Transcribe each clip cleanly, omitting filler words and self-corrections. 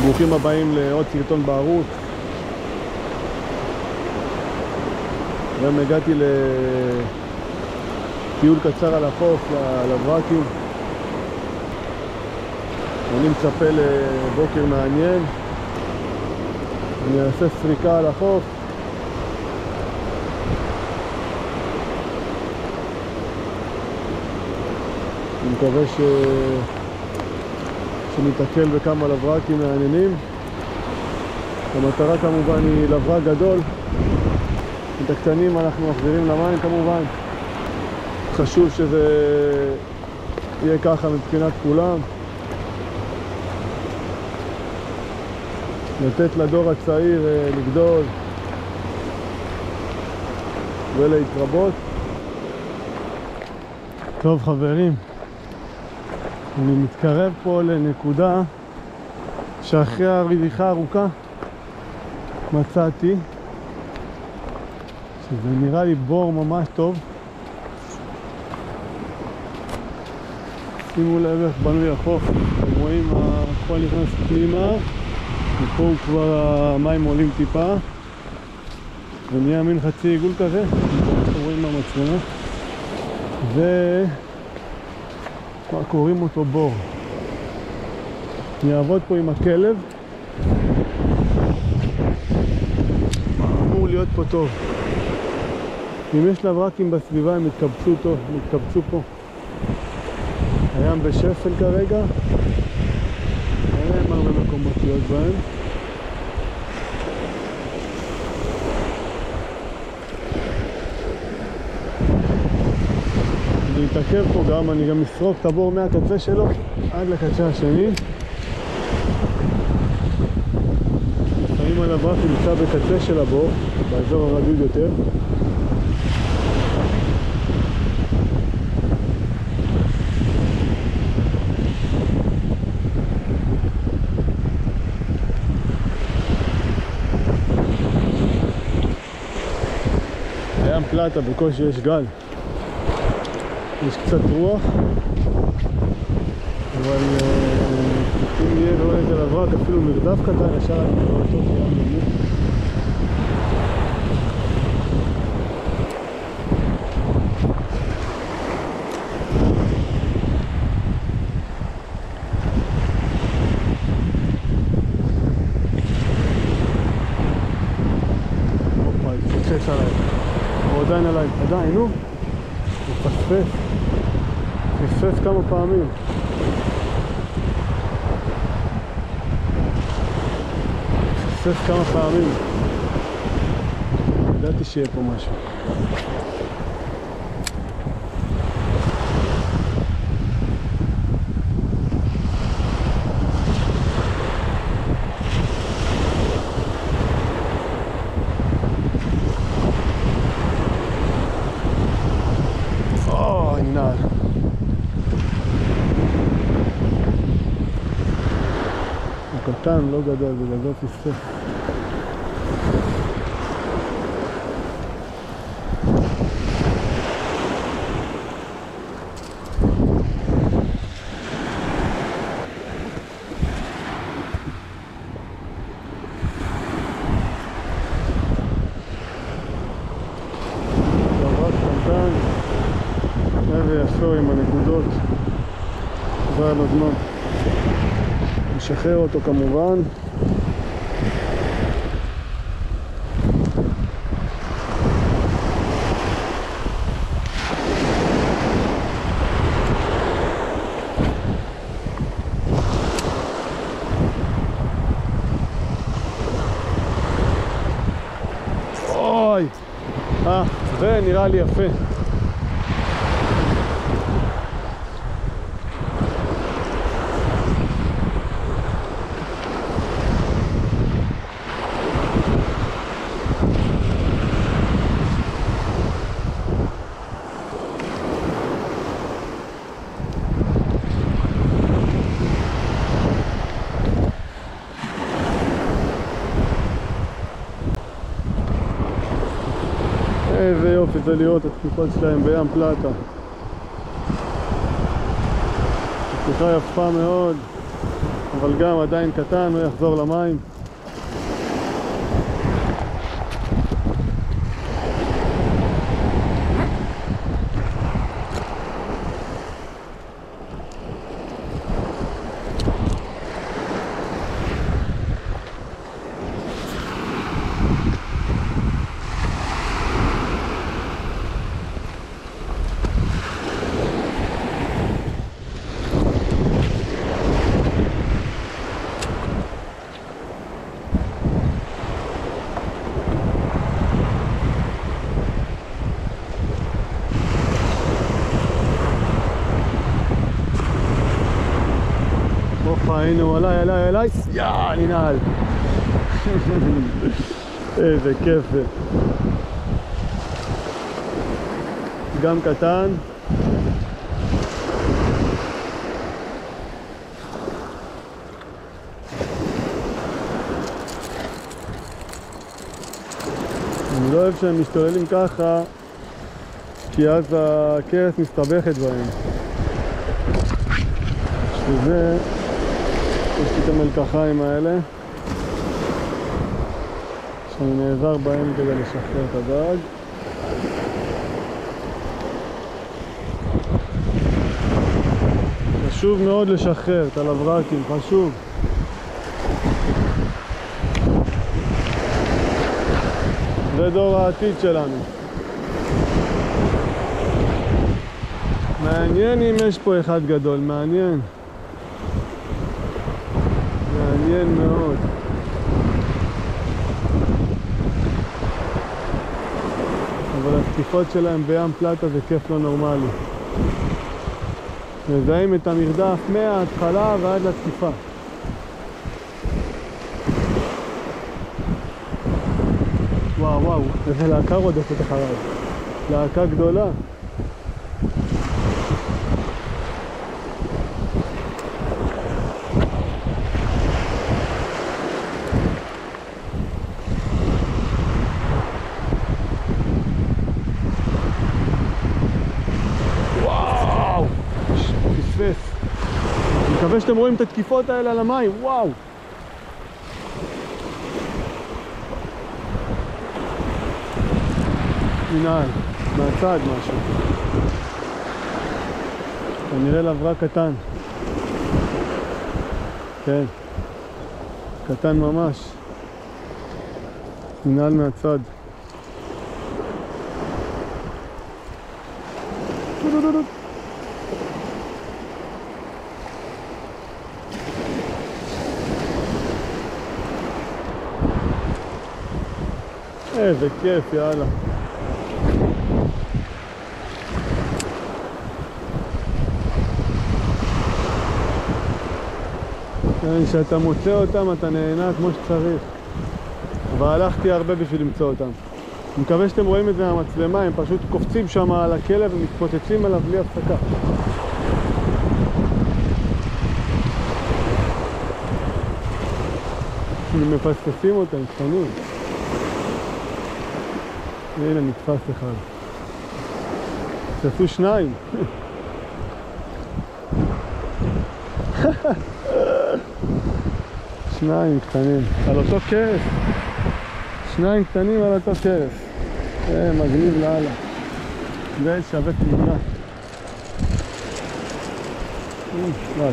ברוכים הבאים לעוד סרטון בערוץ. היום הגעתי לטיול קצר על החוף, לברקים. אני מצפה לבוקר מעניין. אני אעשה סריקה על החוף. אני מקווה שניתקל בכמה לברקים מעניינים. המטרה כמובן היא לברק גדול. את הקטנים אנחנו מחזירים למים כמובן. חשוב שזה יהיה ככה מבחינת כולם. לתת לדור הצעיר לגדול ולהתרבות. טוב חברים, אני מתקרב פה לנקודה שאחרי הרדיחה ארוכה מצאתי שזה נראה לי בור ממש טוב. שימו לב איך בנוי החוף, אתם רואים החול נכנס פנימה ופה כבר המים עולים טיפה ונהיה מין חצי עיגול כזה, אתם רואים מהמצלמה, קוראים אותו בור. אני אעבוד פה עם הכלב, אמור להיות פה טוב. אם יש לברקים בסביבה הם יתקבצו טוב, יתקבצו פה. הים בשפל כרגע, אין להם הרבה מקומות להיות בהם. אני אתעכב פה גם, אני גם אסרוק את הבור מהקצה שלו עד לקצה השני. לפעמים הברק נמצא בקצה של הבור, באזור הרדוד יותר. ים פלטה, בקושי יש גל. יש קצת רוח, אבל אם יהיה לא איזה לברק, אפילו מרדף קטן, ישר אני רואה אותו ים נמוך. הופה, התפספס עליי. הוא עדיין עליי, עדיין, נו. הוא פספס. פספס כמה פעמים. פספס כמה פעמים. ידעתי שיהיה פה משהו. נעל. הוא קטן, לא גדול, בגלל זה פספס. ויפה עם הנקודות כבר הזמן. נשחרר אותו כמובן. אוי! זה נראה לי יפה. איזה יופי זה לראות את התקופות שלהם בים פלטה. תקופה יפה מאוד. אבל גם עדיין קטן, הוא יחזור למים. הנה הוא עליי, אני נעל. איזה כיף זה. גם קטן. אני לא אוהב שהם משתוללים ככה, כי אז הכרס מסתבכת בהם. שזה יש לי את המלקחיים האלה שאני נעזר בהם כדי לשחרר את הדג. חשוב מאוד לשחרר את הלברקים, חשוב. זה דור העתיד שלנו. מעניין אם יש פה אחד גדול, מעניין. מעניין מאוד. אבל התקיפות שלהם בים פלטה זה כיף לא נורמלי. מזהים את המרדף מההתחלה ועד לתקיפה. וואו, איזה להקה רודפת אחריו. להקה גדולה. אני מקווה שאתם רואים את התקיפות האלה על המים, וואו! מנהל, מהצד משהו. כנראה לברק קטן. כן, קטן ממש. מנהל מהצד. איזה כיף, יאללה. כשאתה מוצא אותם אתה נהנה כמו שצריך. והלכתי הרבה בשביל למצוא אותם. אני מקווה שאתם רואים את זה מהמצלמה, הם פשוט קופצים שם על הכלב ומתפוצצים עליו בלי הפסקה. הם מפספסים אותם, קטנים. הנה נתפס אחד. תעשו שניים. שניים קטנים. על אותו קרס. שניים קטנים על אותו קרס. מגניב לאללה. זה שווה תמונה.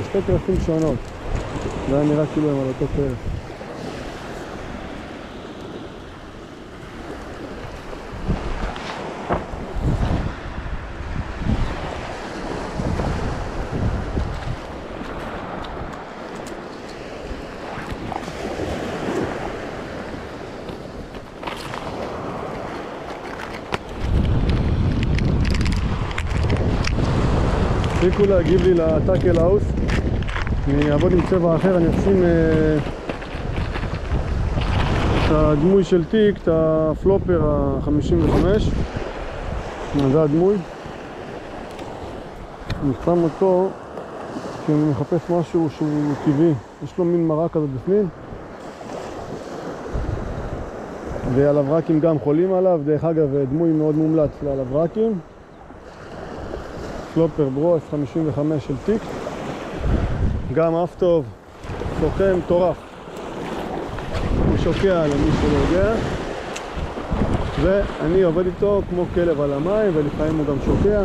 שתי קרסים שונות. זה היה נראה כאילו הם על אותו קרס. תפסיקו להגיב לי לטאקל האוס. אני אעבוד עם צבע אחר, אני אשים את הדמוי של תיק, את הפלופר ה-55. זה הדמוי. אני שם אותו כי אני מחפש משהו שהוא טבעי. יש לו מין מראה כזאת בפנים. והלברקים גם חולים עליו. דרך אגב, דמוי מאוד מומלץ להלברקים. פלופר ברוס 55 של תיק, גם אף טוב, שוחה מטורף. הוא שוקע למי שלא יודע. ואני עובד איתו כמו כלב על המים, ולפעמים הוא גם שוקע.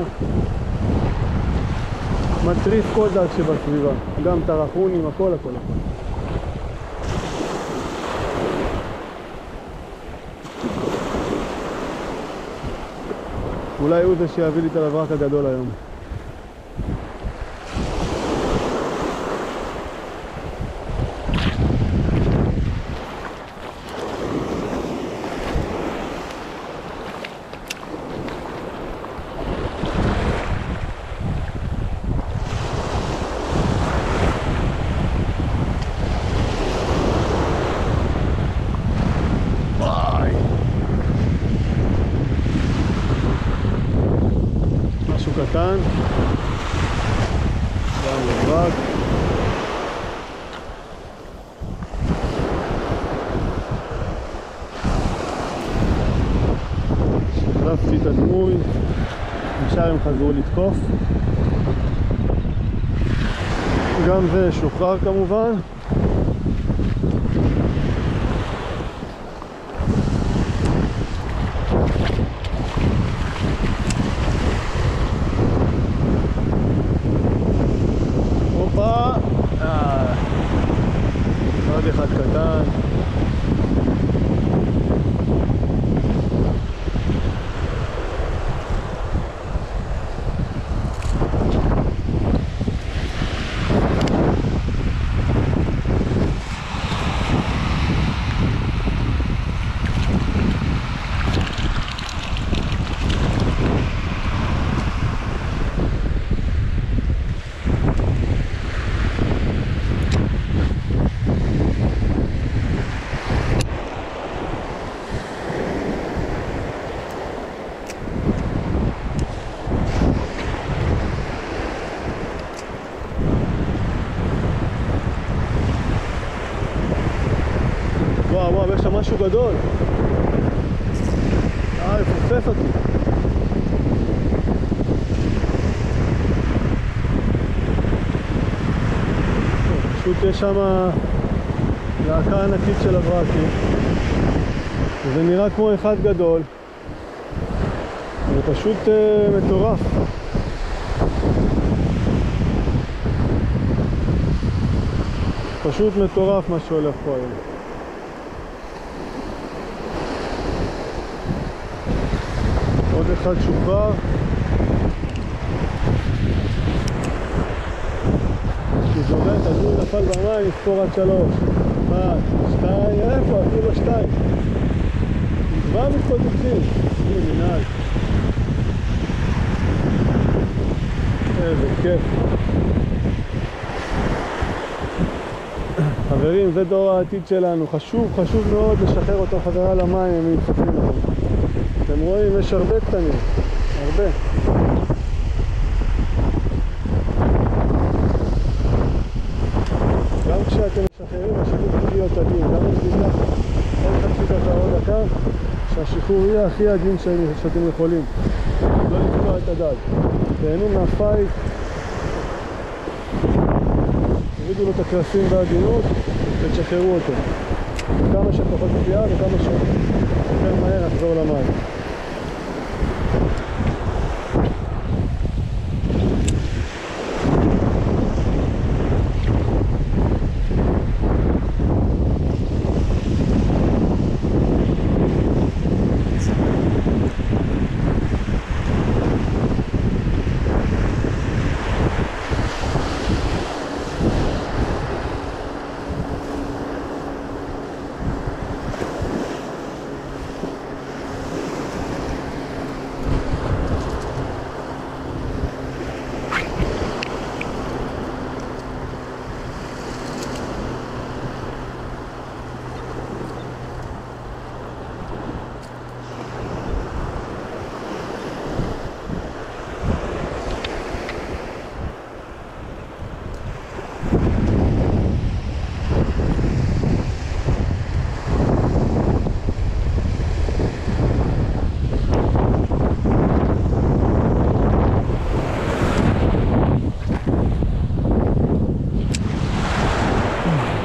מטריף כל דג שבסביבה, גם טרחונים, הכל. אולי הוא זה שיביא לי את המברק הגדול היום. קטן, גם מברק. החלפתי את הדמוי, עכשיו הם חזרו לתקוף. גם זה שוחרר כמובן. עוד אחד קטן. וואו, יש שם משהו גדול. יפופף אותי. פשוט יש שם להקה ענקית של הברקים. זה נראה כמו אחד גדול. זה פשוט מטורף. פשוט מטורף מה שהולך פה היום. עוד אחד שוחרר. כשזורק, אז הוא נפל במים, יספור עד 3. 1, 2, איפה? אפילו 2. כבר מתפוצצים. הנה מנהל. איזה כיף. חברים, זה דור העתיד שלנו. חשוב מאוד לשחרר אותו חזרה למים, הם מתפצים לנו. אתם רואים, יש הרבה קטנים, הרבה. גם כשאתם משחררים, השחרור צריך להיות עדין, גם אם זה ייקח עוד חצי דקה עוד דקה, שהשחרור יהיה הכי עדין שאתם יכולים. לא לקטוע את הדג. תהנו מהפייט, תורידו לו את הקרסים בעדינות ותשחררו אותו. כמה שפחות פגיעה וכמה שיותר מהר נחזור למים.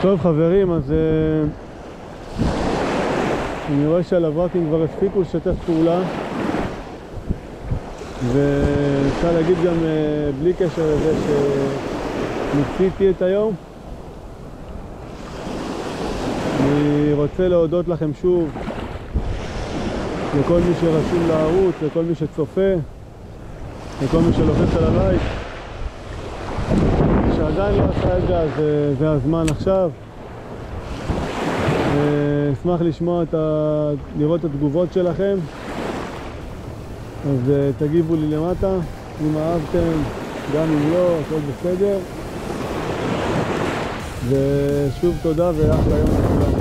טוב חברים, אז אני רואה שהלברקים כבר הספיקו לשתף פעולה, ואפשר להגיד גם בלי קשר לזה שניסיתי את היום. אני רוצה להודות לכם שוב, לכל מי שרשום לערוץ, לכל מי שצופה, לכל מי שלוחץ על הלייק. שעדיין לא עשה את זה, אז זה הזמן עכשיו. אשמח לשמוע לראות את התגובות שלכם, אז תגיבו לי למטה אם אהבתם, גם אם לא, הכל בסדר. ושוב תודה ואחלה יום לכולם.